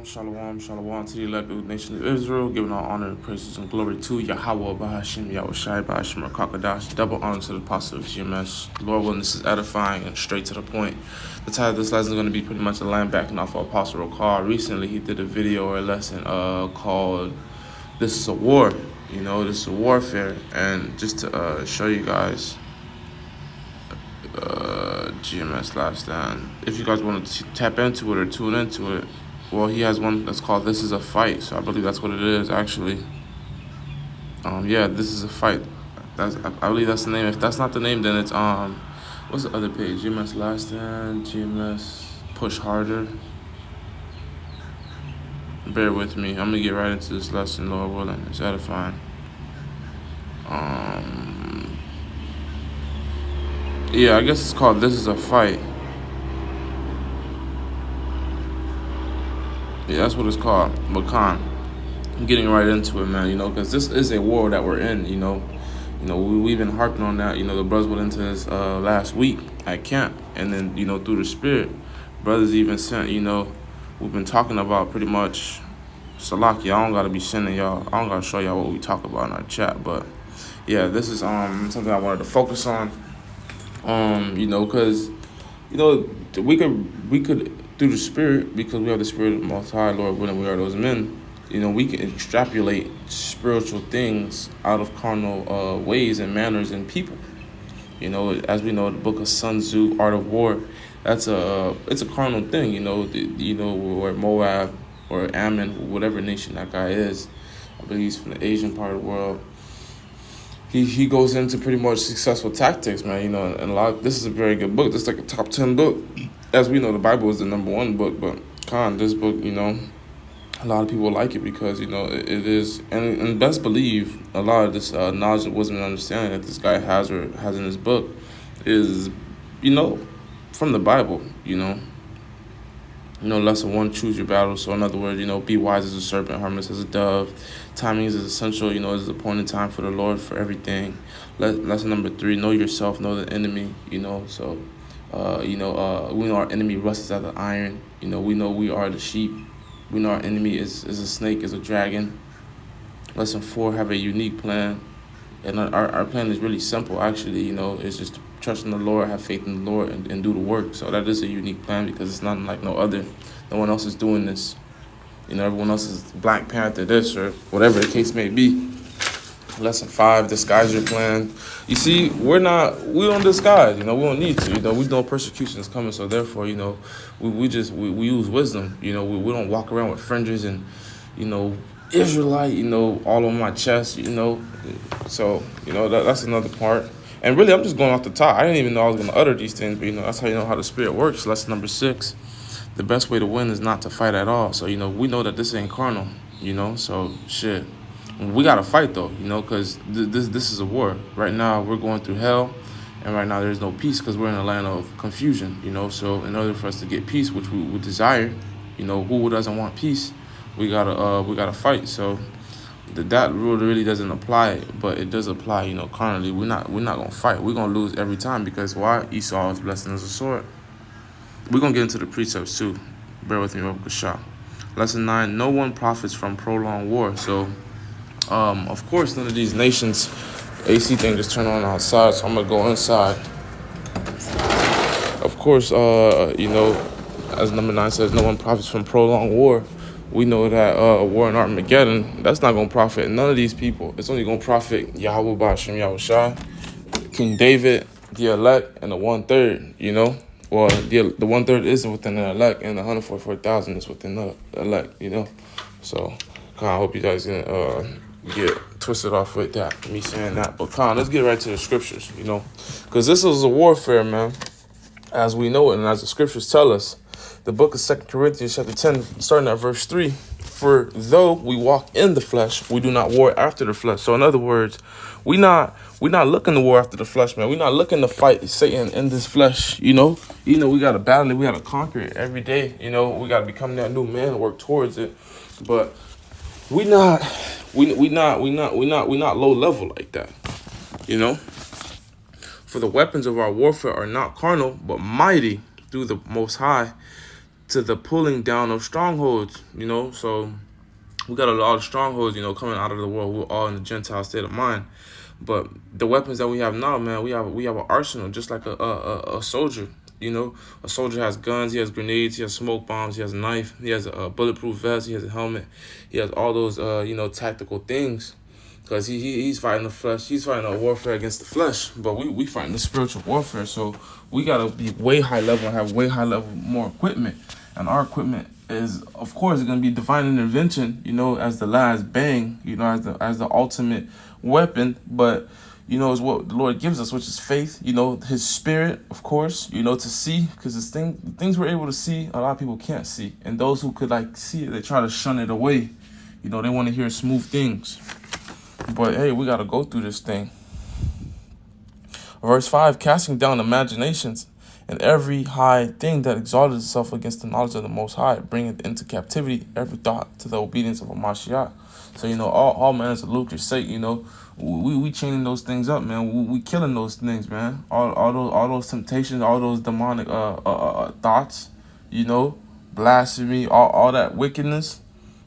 Shalom to the elect of the nation of Israel, giving all honor, praises, and glory to Yahweh, Bahashim, Yahushai, Bahashim, Rakakadash, double honor to the apostle of GMS. Lord willing, this is edifying and straight to the point. The title of this lesson is going to be pretty much a LambBacking off of Apostle Rawchaa. Recently, he did a video or a lesson called This is a War. This is a warfare. And just to show you guys, GMS last stand. If you guys want to tap into it or tune into it, well, he has one that's called This is a Fight. So I believe that's what it is, actually. Yeah, This is a Fight. I believe that's the name. If that's not the name, then it's what's the other page? GMS last stand, GMS push harder. Bear with me. I'm gonna get right into this lesson, Lord willing. It's edifying. Yeah, I guess it's called This is a Fight. Yeah, that's what it's called. But I'm getting right into it, man, because this is a war that we're in, we've been harping on that. The brothers went into this last week at camp, and then, through the Spirit, brothers even sent, we've been talking about pretty much, Salaki, I don't got to be sending y'all, I don't got to show y'all what we talk about in our chat, but, yeah, this is something I wanted to focus on. Because, we could, through the Spirit, because we have the Spirit of the Most High, Lord willing, we are those men, we can extrapolate spiritual things out of carnal ways and manners and people. As we know, the book of Sun Tzu, Art of War, it's a carnal thing, where Moab or Ammon, whatever nation that guy is, I believe he's from the Asian part of the world. He goes into pretty much successful tactics, man, and this is a very good book. This is like a top 10 book. As we know, the Bible is the #1 book, but this book, a lot of people like it because, it is, and best believe a lot of this knowledge, wisdom, and understanding that this guy has in his book is, from the Bible, lesson 1, choose your battle. So in other words, be wise as a serpent, harmless as a dove. Timing is essential, is the point in time for the Lord for everything. Lesson number 3, know yourself, know the enemy, so, we know our enemy rusts as the iron. We know we are the sheep. We know our enemy is a snake, is a dragon. Lesson 4, have a unique plan. And our plan is really simple, actually, it's just trust in the Lord, have faith in the Lord, and do the work. So that is a unique plan because it's not like no other. No one else is doing this. Everyone else is Black Panther this or whatever the case may be. Lesson 5, disguise your plan. You see, we don't disguise, we don't need to, we know persecution is coming, so therefore, we use wisdom, we don't walk around with fringes and, Israelite, all on my chest, so, that's another part. And really, I'm just going off the top. I didn't even know I was going to utter these things, but, that's how you know how the Spirit works. Lesson number 6, the best way to win is not to fight at all. So, we know that this ain't carnal, so shit. We got to fight, though, because this is a war. Right now, we're going through hell, and right now there's no peace because we're in a land of confusion, So in order for us to get peace, which we would desire, who doesn't want peace? We gotta fight. So that rule really doesn't apply, but it does apply, carnally. We're not gonna fight. We're gonna lose every time because why? Esau is blessed as a sword. We're gonna get into the precepts too. Bear with me, Rawchaa. Lesson 9: no one profits from prolonged war. So, of course, none of these nations. AC thing just turned on outside, so I'm gonna go inside. Of course, as number 9 says, no one profits from prolonged war. We know that a war in Armageddon, that's not going to profit none of these people. It's only going to profit Yahweh, Bahashim, Yahushai, King David, the elect, and the 1/3, Well, the 1/3 isn't within the elect, and the 144,000 is within the elect, So, I hope you guys didn't get twisted off with that, me saying that. But, let's get right to the scriptures, Because this is a warfare, man, as we know it, and as the scriptures tell us. The book of 2 Corinthians chapter 10, starting at verse 3. For though we walk in the flesh, we do not war after the flesh. So in other words, we not looking to war after the flesh, man. We're not looking to fight Satan in this flesh, we got to battle it. We got to conquer it every day. We got to become that new man and work towards it. But we not low level like that, For the weapons of our warfare are not carnal, but mighty through the Most High to the pulling down of strongholds, you know. So we got a lot of strongholds, you know, coming out of the world. We're all in the Gentile state of mind. But the weapons that we have now, man, we have an arsenal, just like a soldier. You know, a soldier has guns, he has grenades, he has smoke bombs, he has a knife, he has a bulletproof vest, he has a helmet, he has all those you know, tactical things. Because he's fighting the flesh, he's fighting a warfare against the flesh, but we fighting the spiritual warfare. So we gotta be way high level and have way high level more equipment. And our equipment is, of course, gonna be divine intervention, you know, as the last bang, you know, as the ultimate weapon. But you know, is what the Lord gives us, which is faith, you know, his spirit, of course, you know, to see, because the things we're able to see, a lot of people can't see. And those who could, like, see it, they try to shun it away. You know, they want to hear smooth things. But, hey, we got to go through this thing. Verse 5, casting down imaginations and every high thing that exalted itself against the knowledge of the Most High, bringeth into captivity every thought to the obedience of a Mashiach. So, you know, all manners of lucre's sake, you know, we chaining those things up, man. We killing those things, man. All those temptations, all those demonic thoughts, you know, blasphemy, all that wickedness.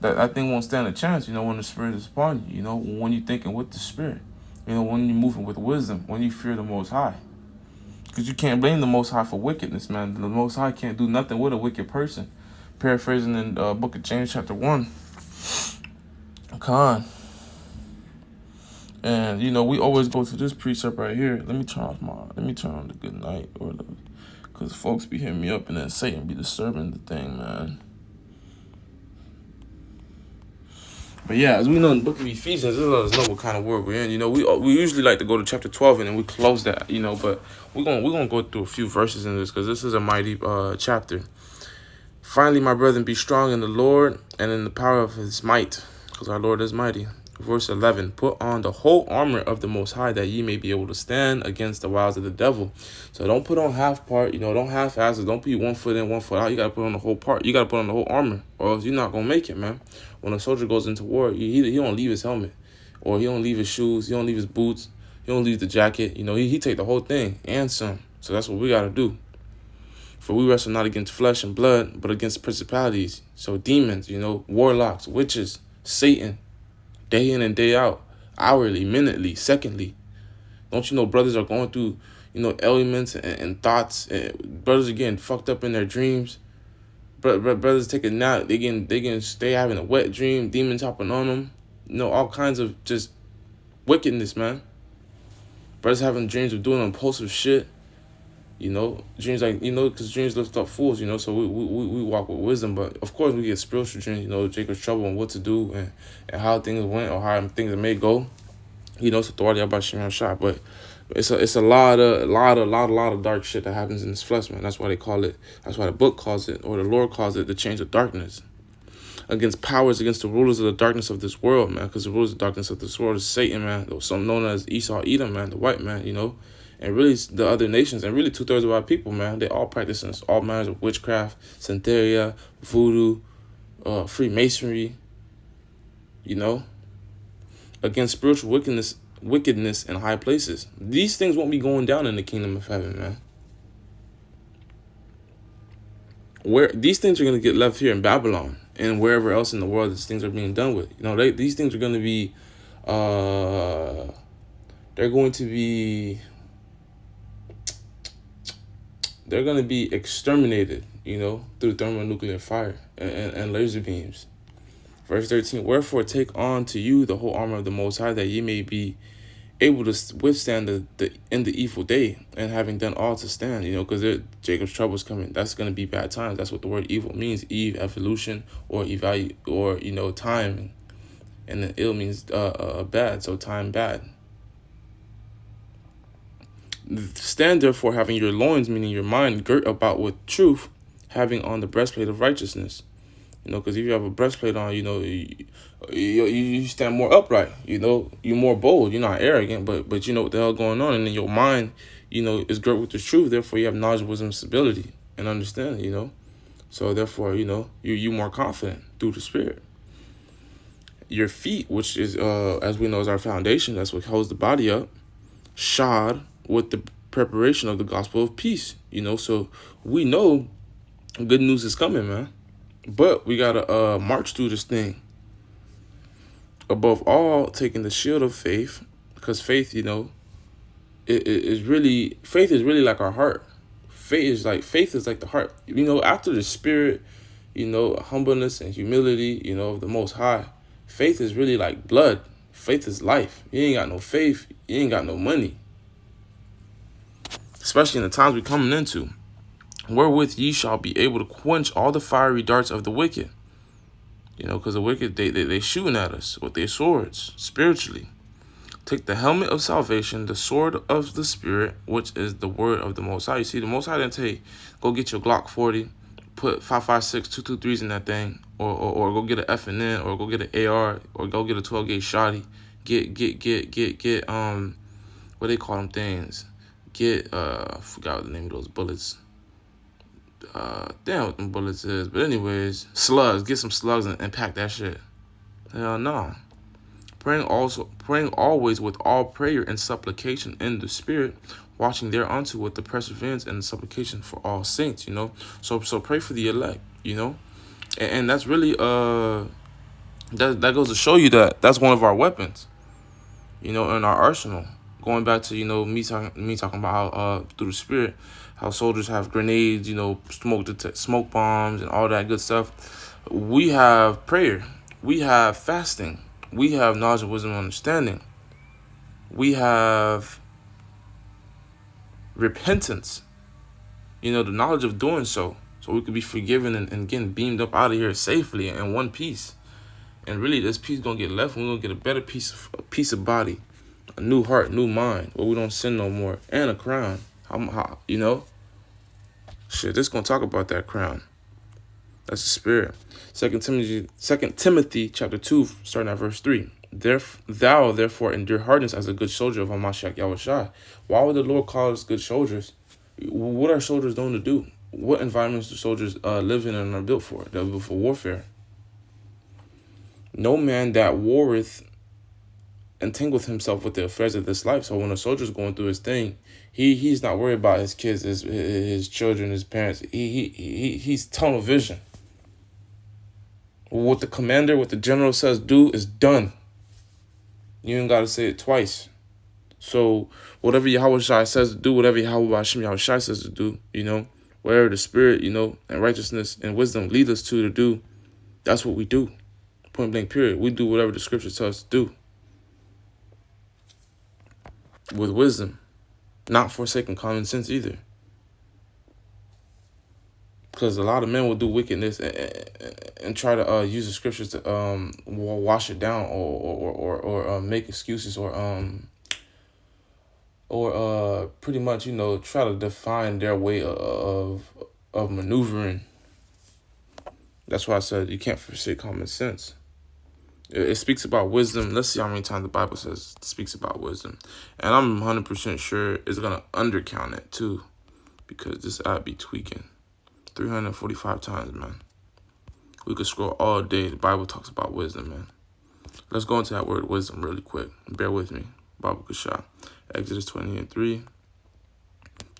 That thing won't stand a chance, you know, when the Spirit is upon you. You know, when you're thinking with the Spirit, you know, when you're moving with wisdom, when you fear the Most High. Because you can't blame the Most High for wickedness, man. The Most High can't do nothing with a wicked person. Paraphrasing in book of James chapter 1. Con. And, you know, we always go to this precept right here. Let me turn on the good night, because folks be hitting me up and then Satan be disturbing the thing, man. But yeah, as we know in the book of Ephesians, this let us know what kind of word we're in. You know, we usually like to go to chapter 12 and then we close that, you know, but we're gonna go through a few verses in this, because this is a mighty chapter. Finally, my brethren, be strong in the Lord and in the power of his might, because our Lord is mighty. Verse 11, put on the whole armor of the Most High, that ye may be able to stand against the wiles of the devil. So don't put on half part, you know, don't half-ass it. Don't be 1 foot in, 1 foot out. You got to put on the whole part. You got to put on the whole armor, or else you're not going to make it, man. When a soldier goes into war, he don't leave his helmet, or he don't leave his shoes, he don't leave his boots, he don't leave the jacket. You know, he take the whole thing and some. So that's what we got to do. For we wrestle not against flesh and blood, but against principalities. So demons, you know, warlocks, witches, Satan, day in and day out, hourly, minutely, secondly. Don't you know brothers are going through, you know, elements and thoughts. And brothers are getting fucked up in their dreams. Brothers take a nap, they having a wet dream, demons hopping on them. You know, all kinds of just wickedness, man. Brothers having dreams of doing impulsive shit. You know, dreams like, you know, because dreams lift up fools, you know, so we walk with wisdom. But, of course, we get spiritual dreams, you know, Jacob's trouble and what to do and how things went or how things may go. You know, it's authority about Shimon Shah. But it's a lot of dark shit that happens in this flesh, man. That's why they call it, that's why the book calls it, or the Lord calls it, the change of darkness. Against powers, against the rulers of the darkness of this world, man. Because the rulers of the darkness of this world is Satan, man. Some known as Esau, Edom, man, the white man, you know. And really the other nations, and really 2/3 of our people, man, they all practice all manners of witchcraft, Santeria, voodoo, Freemasonry, you know, against spiritual wickedness in high places. These things won't be going down in the kingdom of heaven, man. Where these things are going to get left here in Babylon and wherever else in the world these things are being done with. You know, these things are going to be, they're going to be exterminated, you know, through thermonuclear fire and laser beams. Verse 13, wherefore take on to you the whole armor of the Most High, that ye may be able to withstand in the evil day, and having done all to stand, you know, because Jacob's trouble's coming. That's going to be bad times. That's what the word evil means. Eve, evolution, or or, you know, time. And the ill means bad, so time bad. Stand therefore, having your loins, meaning your mind, girt about with truth, having on the breastplate of righteousness. You know, because if you have a breastplate on, you know, you stand more upright. You know, you're more bold. You're not arrogant, but you know what the hell going on, and then your mind, you know, is girt with the truth. Therefore, you have knowledge, wisdom, stability, and understanding. You know, so therefore, you know, you're more confident through the Spirit. Your feet, which is as we know, is our foundation. That's what holds the body up. Shod with the preparation of the gospel of peace, you know, so we know Good news is coming, man. But we gotta march through this thing. Above all, taking the shield of faith, because faith, it is really faith is really like our heart. Faith is like the heart. After the spirit, humbleness and humility, of the Most High. Faith is really like blood. Faith is life. You ain't got no faith, you ain't got no money. Especially in the times we're coming into. Wherewith ye shall be able to quench all the fiery darts of the wicked. Because the wicked, they shooting at us with their swords, spiritually. Take the helmet of salvation, the sword of the Spirit, which is the word of the Most High. You see, the Most High didn't tell you, go get your Glock 40, put 5.56, 223s in that thing, or go get an F&N, or go get an AR, or go get a 12-gauge shotty. Get, what they call them things? I forgot what the name of those bullets. Damn what them bullets is. But anyways, slugs. Get some slugs and pack that shit. Hell no. Praying always with all prayer and supplication in the Spirit, watching thereunto with the perseverance and the supplication for all saints, So pray for the elect, And that's really that goes to show you that that's one of our weapons, in our arsenal. Going back to, me talking about how through the Spirit, how soldiers have grenades, smoke bombs and all that good stuff. We have prayer. We have fasting. We have knowledge of wisdom and understanding. We have repentance. The knowledge of doing so we could be forgiven and getting beamed up out of here safely in one piece. And really, this piece gonna get left, and we're gonna get a better piece of body, a new heart, new mind, where we don't sin no more, and a crown. Shit, this gonna talk about that crown. That's the Spirit. 2 Timothy chapter 2, starting at verse 3. Thou therefore endure hardness as a good soldier of Hamashiach Rawchaa. Why would the Lord call us good soldiers? What are soldiers known to do? What environments do soldiers live in and are built for? They're built for warfare. No man that warreth entangleth himself with the affairs of this life. So when a soldier's going through his thing, he's not worried about his kids, his children, his parents. He's tunnel vision. What the commander, what the general says do is done. You ain't got to say it twice. So whatever Yahweh Shai says to do, whatever Yahweh Shai says to do, wherever the Spirit, and righteousness and wisdom lead us to do, that's what we do. Point blank period. We do whatever the scripture tells us to do. With wisdom. Not forsaking common sense either. Because a lot of men will do wickedness and try to use the scriptures to wash it down or make excuses or pretty much, try to define their way of maneuvering. That's why I said you can't forsake common sense. It speaks about wisdom. Let's see how many times the Bible says it speaks about wisdom. And I'm 100% sure it's going to undercount it too, because this app be tweaking. 345 times, man. We could scroll all day. The Bible talks about wisdom, man. Let's go into that word wisdom really quick. Bear with me. Bible Kasha. Exodus 20:3.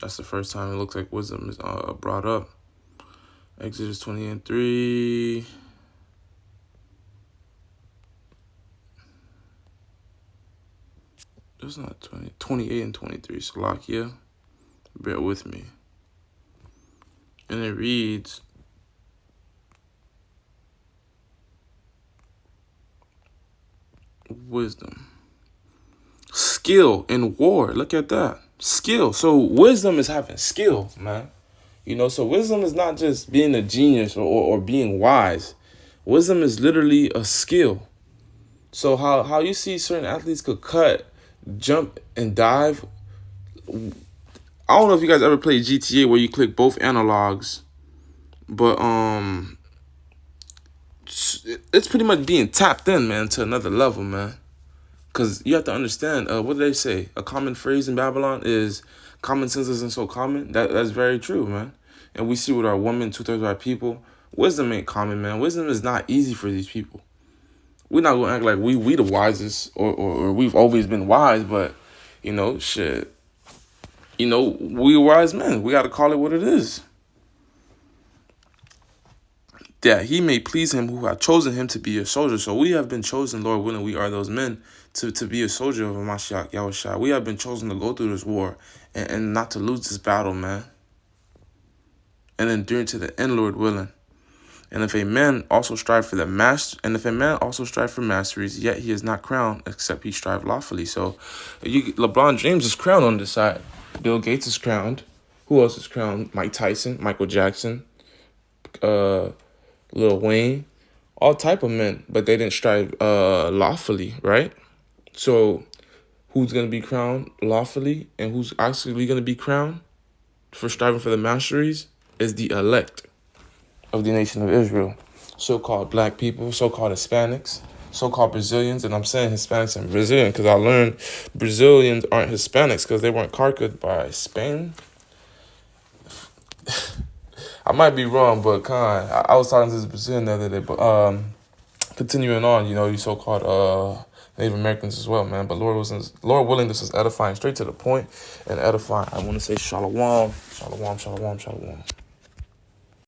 That's the first time it looks like wisdom is brought up. Exodus 20:3. It's not 20. 28 and 23. Salakia. Bear with me. And it reads, wisdom. Skill in war. Look at that. Skill. So wisdom is having skill, man. So wisdom is not just being a genius or being wise. Wisdom is literally a skill. So how you see certain athletes could cut, jump, and dive. I don't know if you guys ever played GTA where you click both analogs, but it's pretty much being tapped in, man, to another level, man. Because you have to understand, what do they say? A common phrase in Babylon is common sense isn't so common. That's very true, man. And we see with our women, 2/3 of our people, wisdom ain't common, man. Wisdom is not easy for these people. We're not going to act like we the wisest or we've always been wise, but, shit. We wise men. We got to call it what it is. that he may please him who hath chosen him to be a soldier. So we have been chosen, Lord willing, we are those men to be a soldier of Mashiach Yahushua. We have been chosen to go through this war and not to lose this battle, man. And endure to the end, Lord willing. And if a man also strive for masteries, yet he is not crowned, except he strive lawfully. So LeBron James is crowned on this side. Bill Gates is crowned. Who else is crowned? Mike Tyson, Michael Jackson, Lil Wayne, all type of men, but they didn't strive lawfully, right? So who's going to be crowned lawfully and who's actually going to be crowned for striving for the masteries is the elect of the nation of Israel. So-called black people, so-called Hispanics, so-called Brazilians. And I'm saying Hispanics and Brazilian because I learned Brazilians aren't Hispanics because they weren't conquered by Spain. I might be wrong, but I was talking to this Brazilian the other day. But continuing on, you so-called Native Americans as well, man. But Lord willing, this is edifying, straight to the point and edifying. I want to say shalom, shalom, shalom, shalom.